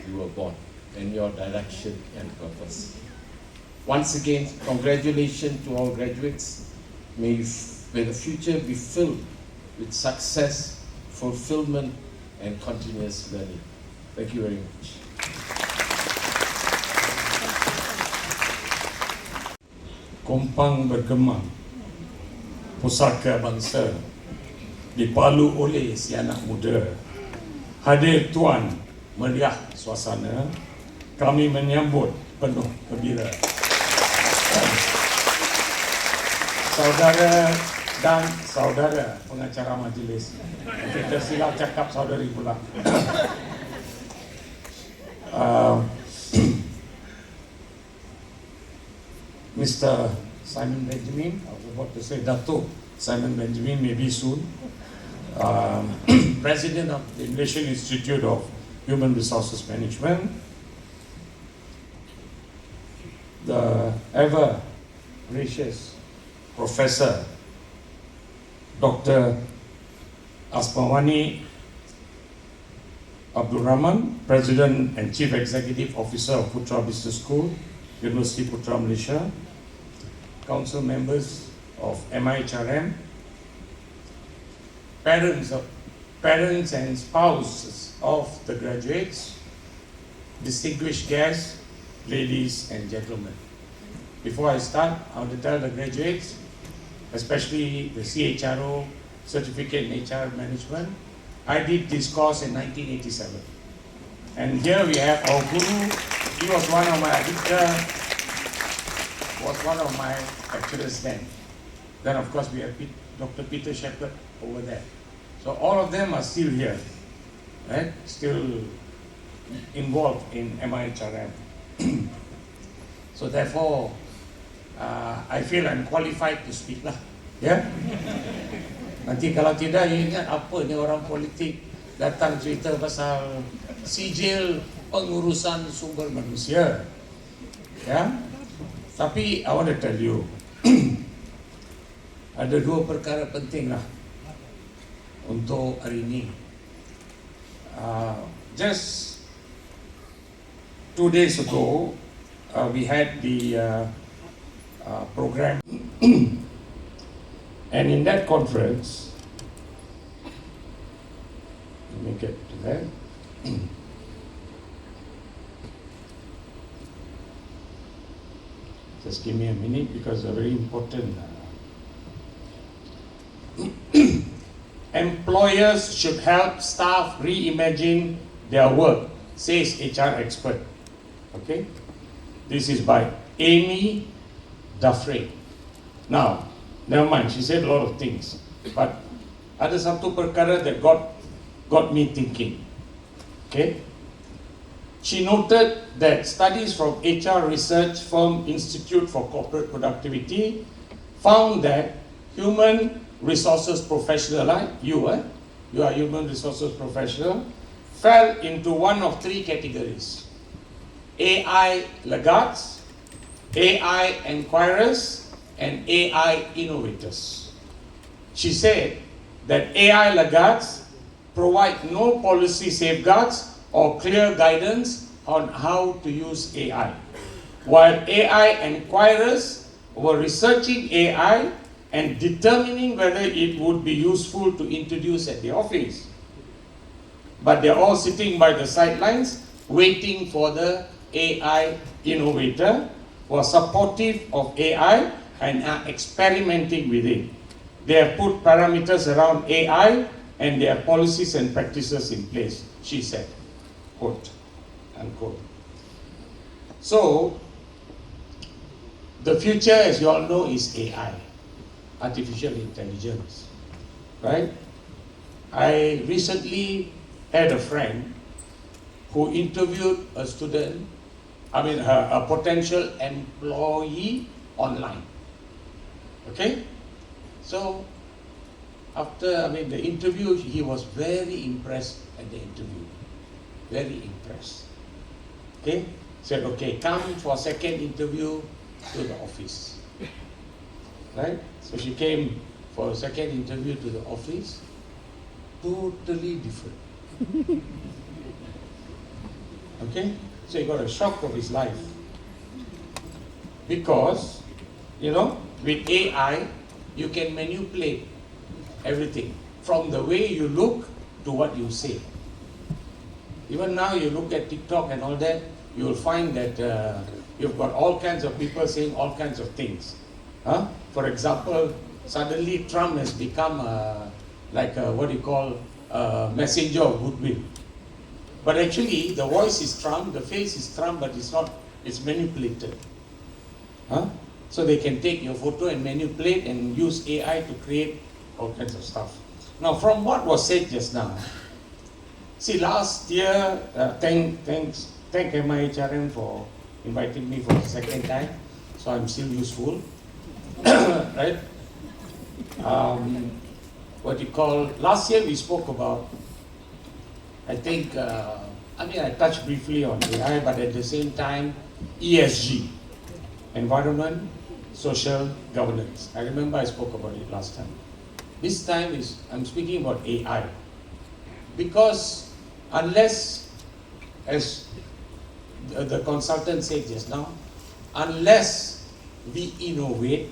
you were born and your direction and purpose. Once again, congratulations to all graduates. May the future be filled with success, fulfillment, and continuous learning. Thank you very much. Kompang bergema, pusaka bangsa dipalu oleh si anak muda. Hadir tuan, meriah suasana, kami menyambut penuh gembira. Saudara dan saudara pengacara majlis, kita silap cakap saudari pula. Mr. Simon Benjamin, I was about to say Dato' Simon Benjamin, maybe soon, President of the Malaysian Institute of Human Resources Management, the ever gracious Professor Dr. Asmawani Abdul Rahman, President and Chief Executive Officer of Putra Business School, University Putra Malaysia, council members of MIHRM, parents and spouses of the graduates, distinguished guests, ladies and gentlemen. Before I start, I want to tell the graduates, especially the CHRO, Certificate in HR Management, I did this course in 1987. And here we have our guru. He was one of my lecturers then. Then of course we have Dr. Peter Shepherd over there. So all of them are still here, right? Still involved in MIHRM. So therefore, I feel I'm qualified to speak lah. Ya? Nanti kalau tidak, ya ingat apa ni orang politik datang cerita pasal sijil pengurusan sumber manusia. Ya? Tapi I want to tell you, ada dua perkara penting lah untuk hari ini. Just 2 days ago, we had the program, and in that conference, let me get to that. Just give me a minute because it's very important. Employers should help staff reimagine their work, says HR expert. Okay, this is by Amy Duffrey. Now, never mind, she said a lot of things, but ada satu perkara that got me thinking. Okay, she noted that studies from HR research firm Institute for Corporate Productivity found that human resources professional, like you are human resources professional, fell into one of three categories: AI laggards, AI enquirers, and AI innovators. She said that AI laggards provide no policy safeguards or clear guidance on how to use AI, while AI enquirers were researching AI and determining whether it would be useful to introduce at the office. But they're all sitting by the sidelines waiting for the AI innovator who are supportive of AI and are experimenting with it. They have put parameters around AI and their policies and practices in place, she said, quote, unquote. So, the future, as you all know, is AI, artificial intelligence, right? I recently had a friend who interviewed a student, a potential employee online. Okay? So, after the interview, he was very impressed at the interview. Very impressed. Okay? Said, okay, come for second interview to the office. Right? So she came for a second interview to the office. Totally different. Okay? So he got a shock of his life. Because, with AI, you can manipulate everything. From the way you look to what you say. Even now you look at TikTok and all that, you will find that you've got all kinds of people saying all kinds of things. For example, suddenly Trump has become messenger of goodwill. But actually, the voice is Trump, the face is Trump, but it's manipulated. So they can take your photo and manipulate and use AI to create all kinds of stuff. Now, from what was said just now, see, last year, thank MIHRM for inviting me for the second time, so I'm still useful, right? Last year we spoke about, I touched briefly on AI, but at the same time, ESG, environment, social governance. I remember I spoke about it last time. This time I'm speaking about AI. Because unless, as the consultant said just now, unless we innovate,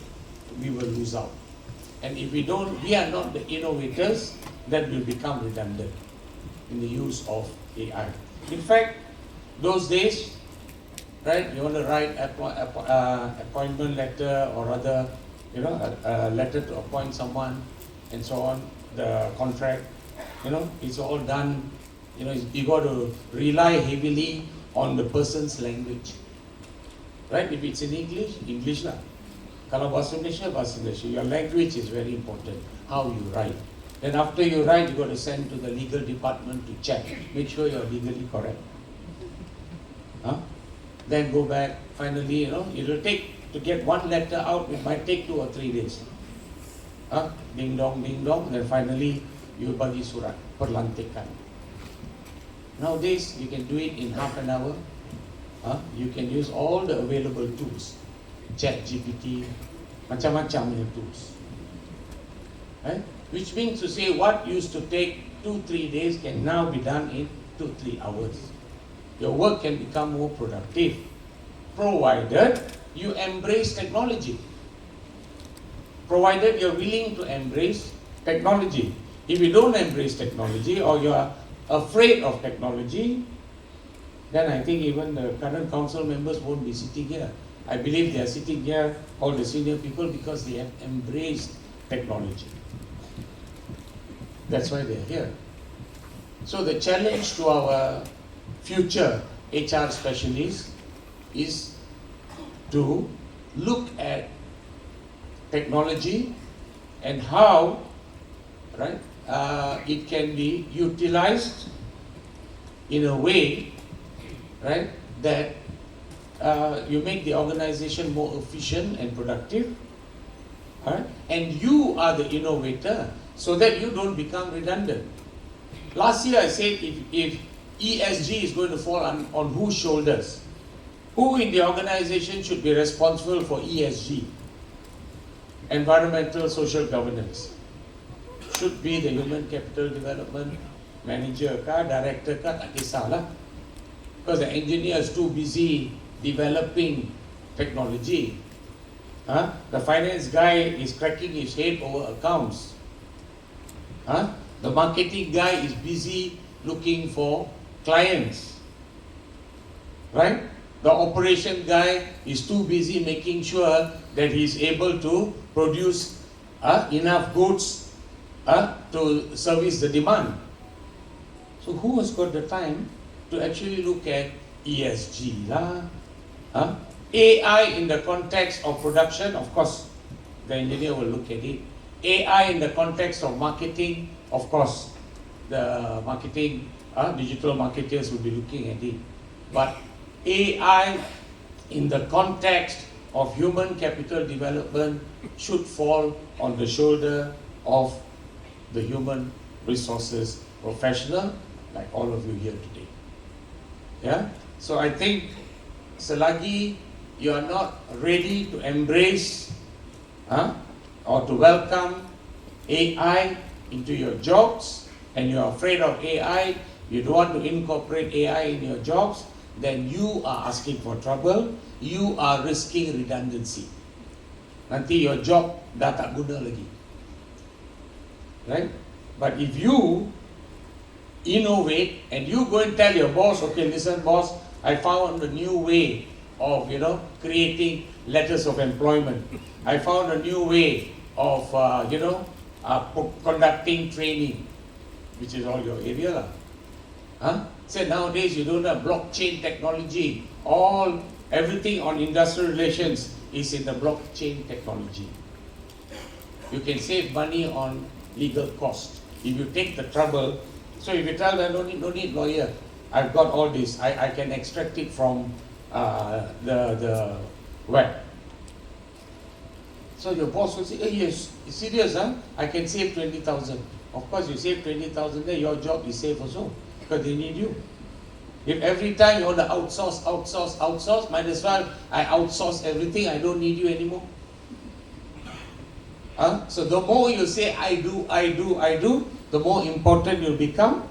we will lose out. And if we are not the innovators, that will become redundant in the use of AI. In fact, those days, right, you want to write appointment letter or other, a letter to appoint someone and so on, the contract, it's all done, you got to rely heavily on the person's language. Right? If it's in English, English lah. Kalau bahasa Malaysia, bahasa Malaysia. Your language is very important, how you write. Then after you write, you got to send to the legal department to check, make sure you're legally correct. Then go back, finally, it'll take, to get one letter out, it might take 2 or 3 days. Ding dong, then finally, you bagi surat, perlantikan. Nowadays, you can do it in half an hour. You can use all the available tools. ChatGPT, macam-macam tools. Right? Which means to say what used to take 2-3 days can now be done in 2-3 hours. Your work can become more productive, provided you embrace technology. Provided you're willing to embrace technology. If you don't embrace technology or you are afraid of technology, then I think even the current council members won't be sitting here. I believe they are sitting here, all the senior people, because they have embraced technology. That's why they're here. So the challenge to our future HR specialists is to look at technology and how, right, it can be utilized in a way, right, that you make the organization more efficient and productive, right? And you are the innovator, so that you don't become redundant. Last year I said if ESG is going to fall on whose shoulders? Who in the organization should be responsible for ESG? Environmental social governance. Should be the human capital development manager ka, director ka, tak kisahlah. Because the engineer is too busy developing technology. The finance guy is cracking his head over accounts. The marketing guy is busy looking for clients. Right? The operation guy is too busy making sure that he is able to produce enough goods to service the demand. So who has got the time to actually look at ESG lah? AI in the context of production, of course, the engineer will look at it. AI in the context of marketing, of course, the marketing, digital marketers will be looking at it. But AI in the context of human capital development should fall on the shoulder of the human resources professional, like all of you here today. Yeah? So I think selagi you are not ready to embrace or to welcome AI into your jobs, and you are afraid of AI, you don't want to incorporate AI in your jobs, then you are asking for trouble, you are risking redundancy. Nanti your job dah tak guna lagi. Right? But if you innovate and you go and tell your boss, okay, listen boss, I found a new way of, creating letters of employment. I found a new way of, conducting training, which is all your area. Say nowadays you don't have blockchain technology. Everything on industrial relations is in the blockchain technology. You can save money on legal cost if you take the trouble. So if you tell them, no need lawyer, I've got all this, I can extract it from the web. So your boss will say, hey, yes, it's serious, I can save 20,000. Of course, you save 20,000, then your job is safe also, because they need you. If every time you want to outsource, might as well I outsource everything, I don't need you anymore. So the more you say, I do, the more important you'll become,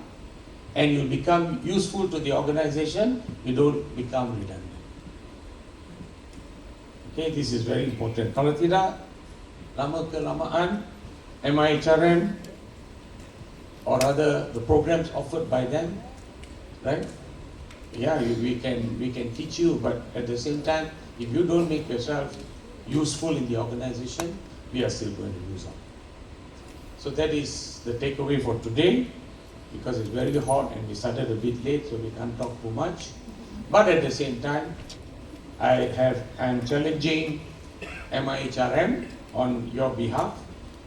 and you'll become useful to the organization, you don't become redundant. Okay, this is very important. Kalau tidak, lama-kelamaan, MIHRM, or rather the programs offered by them, right? Yeah, we can teach you, but at the same time, if you don't make yourself useful in the organization, we are still going to lose out. So that is the takeaway for today, because it's very hot and we started a bit late, so we can't talk too much. But at the same time, I'm challenging MIHRM on your behalf,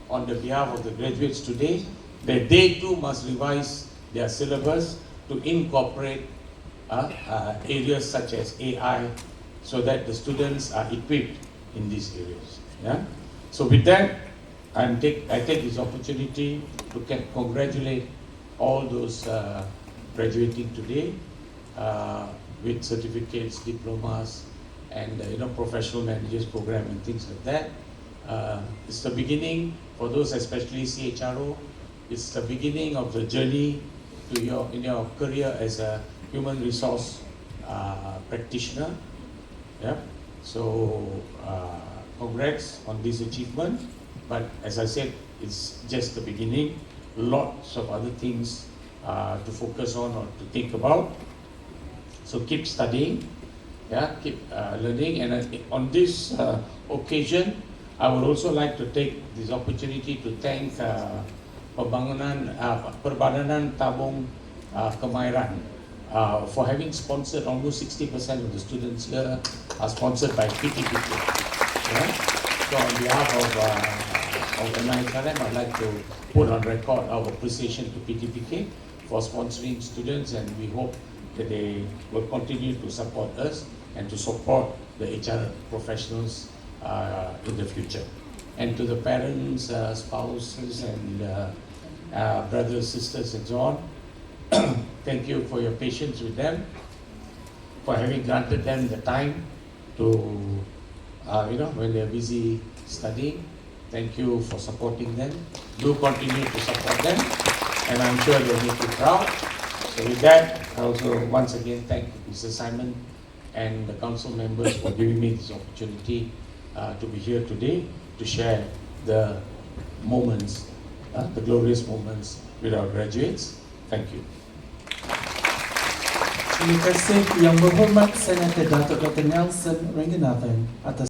on the behalf of the graduates today, that they too must revise their syllabus to incorporate areas such as AI, so that the students are equipped in these areas. Yeah. So with that, I take this opportunity to congratulate all those graduating today with certificates, diplomas, and professional managers program and things like that. It's the beginning for those, especially CHRO. It's the beginning of the journey to in your career as a human resource practitioner. Yeah. So congrats on this achievement. But as I said, it's just the beginning. Lots of other things to focus on or to think about. So keep studying, yeah, keep learning. And on this occasion, I would also like to take this opportunity to thank Perbadanan Tabung Kemahiran for having sponsored almost 60% of the students here are sponsored by PTPK. Yeah? So on behalf of MIHRM, I'd like to put on record our appreciation to PTPK for sponsoring students, and we hope that they will continue to support us and to support the HR professionals in the future. And to the parents, spouses, and brothers, sisters, and so on, thank you for your patience with them, for having granted them the time to, when they're busy studying. Thank you for supporting them. Do continue to support them, and I'm sure they'll make you proud. So with that, I also once again thank Mr. Simon and the council members for giving me this opportunity to be here today to share the moments, the glorious moments with our graduates. Thank you. Terima kasih Yang Berhormat Senator Datuk Dr. Nelson Renganathan atas